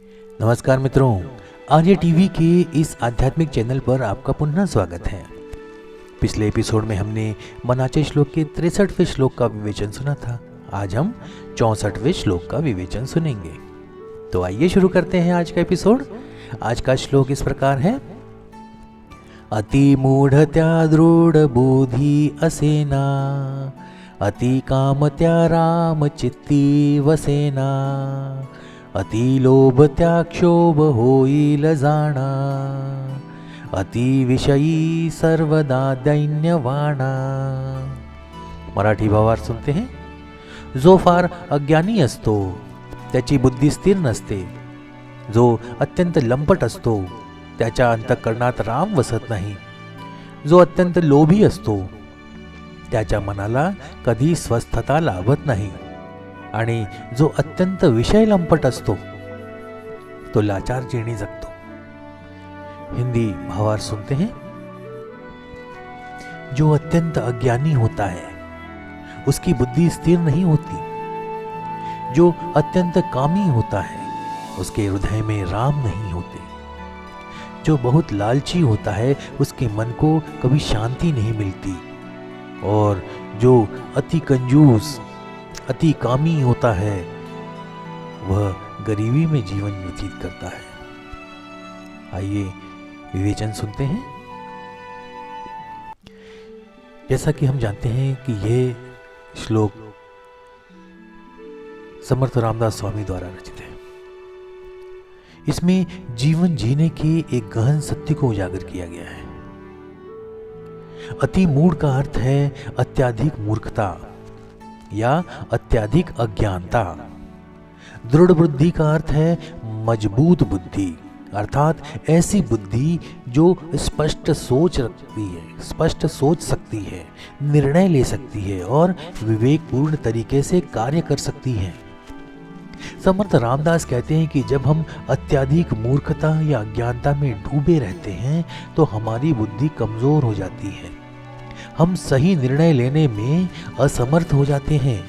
नमस्कार मित्रों, आर्य टीवी के इस आध्यात्मिक चैनल पर आपका पुनः स्वागत है। पिछले एपिसोड में हमने मनाचे श्लोक के 63वें श्लोक का विवेचन सुना था। आज हम 64वें श्लोक का विवेचन सुनेंगे। तो आइए शुरू करते हैं आज का एपिसोड। आज का श्लोक इस प्रकार है। अति मूढ़त्या दृढ़ बुद्धि असेना, अति कामत्या राम चित्ती वसेना, अति लोभ त्या क्षोभ होईल जाणा, अति विषयी सर्वदा दैन्यवाणा। मराठी भावार्थ सुनते हैं। जो फार अज्ञानी असतो त्याची बुद्धी स्थिर नसते, जो अत्यंत लंपट असतो त्याच्या अंतःकरणात राम वसत नाही, जो अत्यंत लोभी असतो त्याच्या मनाला कधी स्वस्थता लाभत नाही, आणि जो अत्यंत विषय लंपट असतो तो लाचार जीणी जगतो। हिंदी भावार्थ सुनते हैं। जो अत्यंत अज्ञानी होता है उसकी बुद्धि स्थिर नहीं होती, जो अत्यंत कामी होता है उसके हृदय में राम नहीं होते, जो बहुत लालची होता है उसके मन को कभी शांति नहीं मिलती, और जो अति कंजूस अति कामी होता है वह गरीबी में जीवन व्यतीत करता है। आइए विवेचन सुनते हैं। जैसा कि हम जानते हैं कि यह श्लोक समर्थ रामदास स्वामी द्वारा रचित है। इसमें जीवन जीने के एक गहन सत्य को उजागर किया गया है। अति मूढ़ का अर्थ है अत्याधिक मूर्खता या अत्याधिक अज्ञानता। दृढ़ बुद्धि का अर्थ है मजबूत बुद्धि, अर्थात ऐसी बुद्धि जो स्पष्ट सोच रखती है, स्पष्ट सोच सकती है, निर्णय ले सकती है और विवेकपूर्ण तरीके से कार्य कर सकती है। समर्थ रामदास कहते हैं कि जब हम अत्याधिक मूर्खता या अज्ञानता में डूबे रहते हैं तो हमारी बुद्धि कमजोर हो जाती है, हम सही निर्णय लेने में असमर्थ हो जाते हैं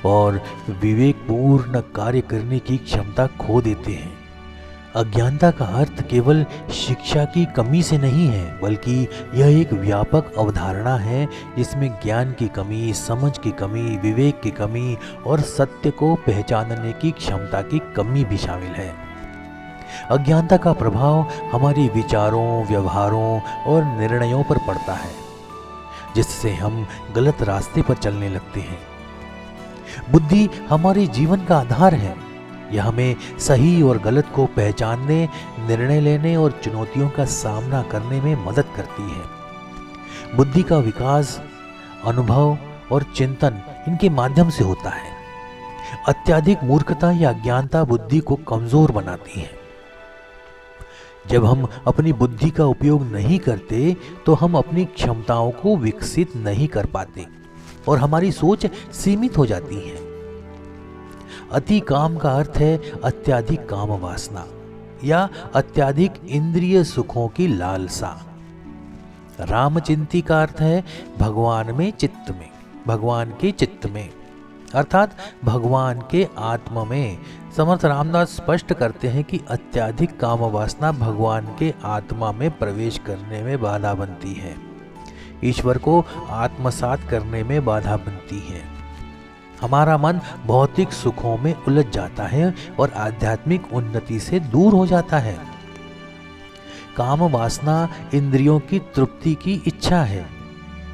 और विवेकपूर्ण कार्य करने की क्षमता खो देते हैं। अज्ञानता का अर्थ केवल शिक्षा की कमी से नहीं है, बल्कि यह एक व्यापक अवधारणा है जिसमें ज्ञान की कमी, समझ की कमी, विवेक की कमी और सत्य को पहचानने की क्षमता की कमी भी शामिल है। अज्ञानता का प्रभाव हमारे विचारों, व्यवहारों और निर्णयों पर पड़ता है, जिससे हम गलत रास्ते पर चलने लगते हैं। बुद्धि हमारे जीवन का आधार है। यह हमें सही और गलत को पहचानने, निर्णय लेने और चुनौतियों का सामना करने में मदद करती है। बुद्धि का विकास अनुभव और चिंतन इनके माध्यम से होता है। अत्याधिक मूर्खता या अज्ञानता बुद्धि को कमजोर बनाती है। जब हम अपनी बुद्धि का उपयोग नहीं करते तो हम अपनी क्षमताओं को विकसित नहीं कर पाते और हमारी सोच सीमित हो जाती है। अति काम का अर्थ है अत्याधिक काम वासना या अत्याधिक इंद्रिय सुखों की लालसा। रामचिंती का अर्थ है भगवान के चित्त में अर्थात भगवान के आत्मा में। समर्थ रामदास स्पष्ट करते हैं कि अत्याधिक काम वासना भगवान के आत्मा में प्रवेश करने में बाधा बनती है, ईश्वर को आत्मसात करने में बाधा बनती है। हमारा मन भौतिक सुखों में उलझ जाता है और आध्यात्मिक उन्नति से दूर हो जाता है। काम वासना इंद्रियों की तृप्ति की इच्छा है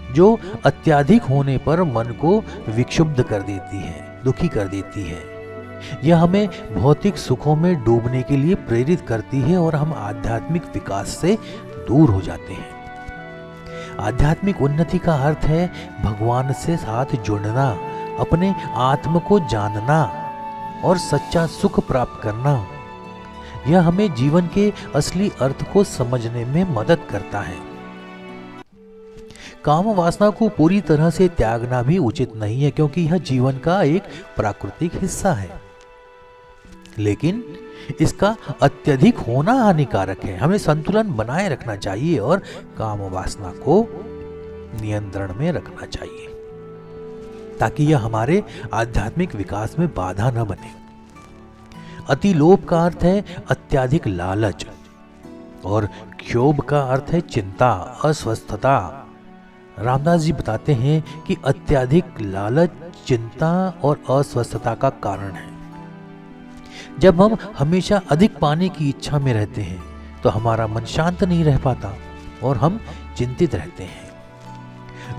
जो अत्याधिक होने पर मन को विक्षुब्ध कर देती है, दुखी कर देती है। यह हमें भौतिक सुखों में डूबने के लिए प्रेरित करती है और हम आध्यात्मिक विकास से दूर हो जाते हैं। आध्यात्मिक उन्नति का अर्थ है भगवान से साथ जुड़ना, अपने आत्म को जानना और सच्चा सुख प्राप्त करना। यह हमें जीवन के असली अर्थ को समझने में मदद करता है। काम वासना को पूरी तरह से त्यागना भी उचित नहीं है, क्योंकि यह जीवन का एक प्राकृतिक हिस्सा है, लेकिन इसका अत्यधिक होना हानिकारक है। हमें संतुलन बनाए रखना चाहिए और काम वासना को नियंत्रण में रखना चाहिए ताकि यह हमारे आध्यात्मिक विकास में बाधा न बने। अति लोभ का अर्थ है अत्याधिक लालच, और क्षोभ का अर्थ है चिंता, अस्वस्थता। रामदास जी बताते हैं कि अत्याधिक लालच चिंता और अस्वस्थता का कारण है। जब हम हमेशा अधिक पाने की इच्छा में रहते हैं तो हमारा मन शांत नहीं रह पाता और हम चिंतित रहते हैं।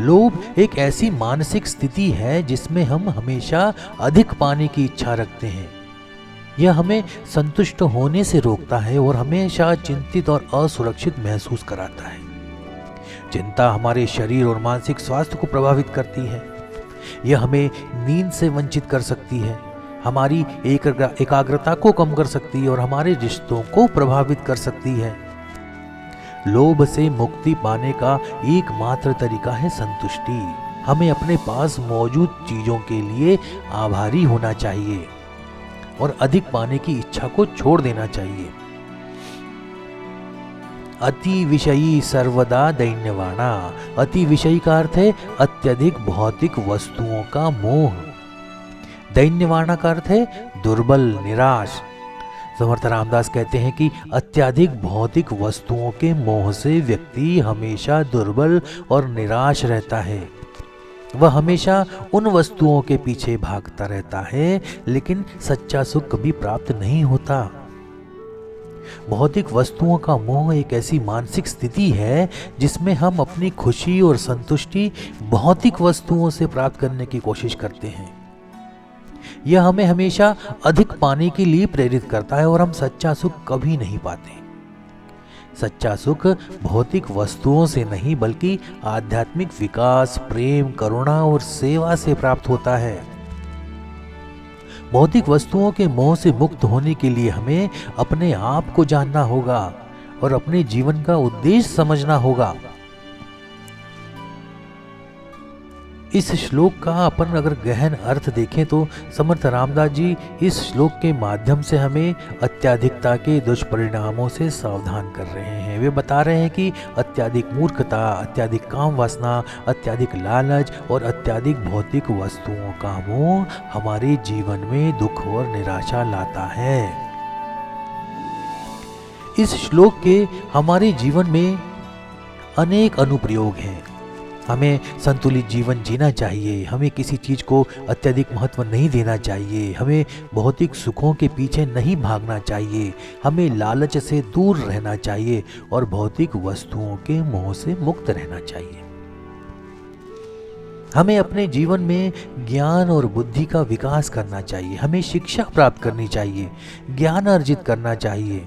लोभ एक ऐसी मानसिक स्थिति है जिसमें हम हमेशा अधिक पाने की इच्छा रखते हैं। यह हमें संतुष्ट होने से रोकता है और हमेशा चिंतित और असुरक्षित महसूस कराता है। चिंता हमारे शरीर और मानसिक स्वास्थ्य को प्रभावित करती है। यह हमें नींद से वंचित कर सकती है, हमारी एकाग्रता को कम कर सकती है और हमारे रिश्तों को प्रभावित कर सकती है। लोभ से मुक्ति पाने का एकमात्र तरीका है संतुष्टि। हमें अपने पास मौजूद चीजों के लिए आभारी होना चाहिए और अधिक पाने की इच्छा को छोड़ देना चाहिए। अति विषयी सर्वदा दैन्यवाना। अति विषयी का अर्थ है अत्यधिक भौतिक वस्तुओं का मोह। दैन्यवाना का अर्थ है दुर्बल, निराश। समर्थ रामदास कहते हैं कि अत्यधिक भौतिक वस्तुओं के मोह से व्यक्ति हमेशा दुर्बल और निराश रहता है। वह हमेशा उन वस्तुओं के पीछे भागता रहता है, लेकिन सच्चा सुख कभी प्राप्त नहीं होता। भौतिक वस्तुओं का मोह एक ऐसी मानसिक स्थिति है जिसमें हम अपनी खुशी और संतुष्टि भौतिक वस्तुओं से प्राप्त करने की कोशिश करते हैं। यह हमें हमेशा अधिक पाने के लिए प्रेरित करता है और हम सच्चा सुख कभी नहीं पाते। सच्चा सुख भौतिक वस्तुओं से नहीं बल्कि आध्यात्मिक विकास, प्रेम, करुणा और सेवा से प्राप्त होता है। भौतिक वस्तुओं के मोह से मुक्त होने के लिए हमें अपने आप को जानना होगा और अपने जीवन का उद्देश्य समझना होगा। इस श्लोक का अपन अगर गहन अर्थ देखें तो समर्थ रामदास जी इस श्लोक के माध्यम से हमें अत्याधिकता के दुष्परिणामों से सावधान कर रहे हैं। वे बता रहे हैं कि अत्याधिक मूर्खता, अत्याधिक काम वासना, अत्याधिक लालच और अत्याधिक भौतिक वस्तुओं का मोह हमारे जीवन में दुख और निराशा लाता है। इस श्लोक के हमारे जीवन में अनेक अनुप्रयोग हैं। हमें संतुलित जीवन जीना चाहिए, हमें किसी चीज को अत्यधिक महत्व नहीं देना चाहिए, हमें भौतिक सुखों के पीछे नहीं भागना चाहिए, हमें लालच से दूर रहना चाहिए और भौतिक वस्तुओं के मोह से मुक्त रहना चाहिए। हमें अपने जीवन में ज्ञान और बुद्धि का विकास करना चाहिए, हमें शिक्षा प्राप्त करनी चाहिए, ज्ञान अर्जित करना चाहिए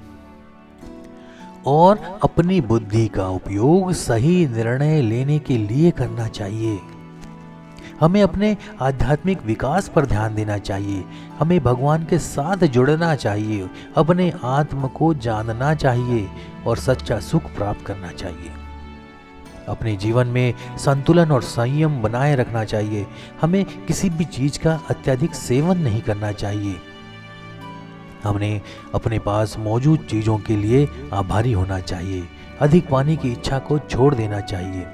और अपनी बुद्धि का उपयोग सही निर्णय लेने के लिए करना चाहिए। हमें अपने आध्यात्मिक विकास पर ध्यान देना चाहिए, हमें भगवान के साथ जुड़ना चाहिए, अपने आत्म को जानना चाहिए और सच्चा सुख प्राप्त करना चाहिए। अपने जीवन में संतुलन और संयम बनाए रखना चाहिए। हमें किसी भी चीज का अत्यधिक सेवन नहीं करना चाहिए। हमने अपने पास मौजूद चीजों के लिए आभारी होना चाहिए, अधिक पाने की इच्छा को छोड़ देना चाहिए।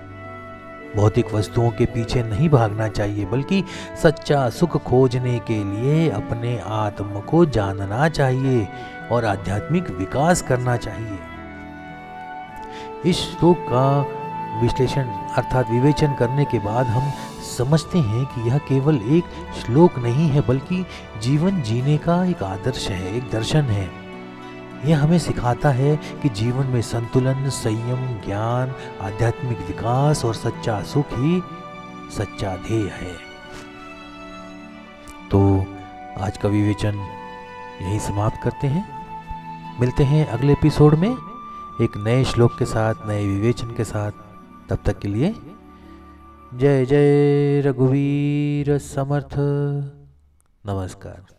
भौतिक वस्तुओं के पीछे नहीं भागना चाहिए बल्कि सच्चा सुख खोजने के लिए अपने आत्म को जानना चाहिए और आध्यात्मिक विकास करना चाहिए। इस श्लोक का विश्लेषण अर्थात विवेचन करने के बाद हम समझते हैं कि यह केवल एक श्लोक नहीं है बल्कि जीवन जीने का एक आदर्श है, एक दर्शन है। यह हमें सिखाता है कि जीवन में संतुलन, संयम, ज्ञान, आध्यात्मिक विकास और सच्चा सुख ही सच्चा ध्येय है। तो आज का विवेचन यही समाप्त करते हैं। मिलते हैं अगले एपिसोड में एक नए श्लोक के साथ, नए विवेचन के साथ। तब तक के लिए जय जय रघुवीर समर्थ। नमस्कार।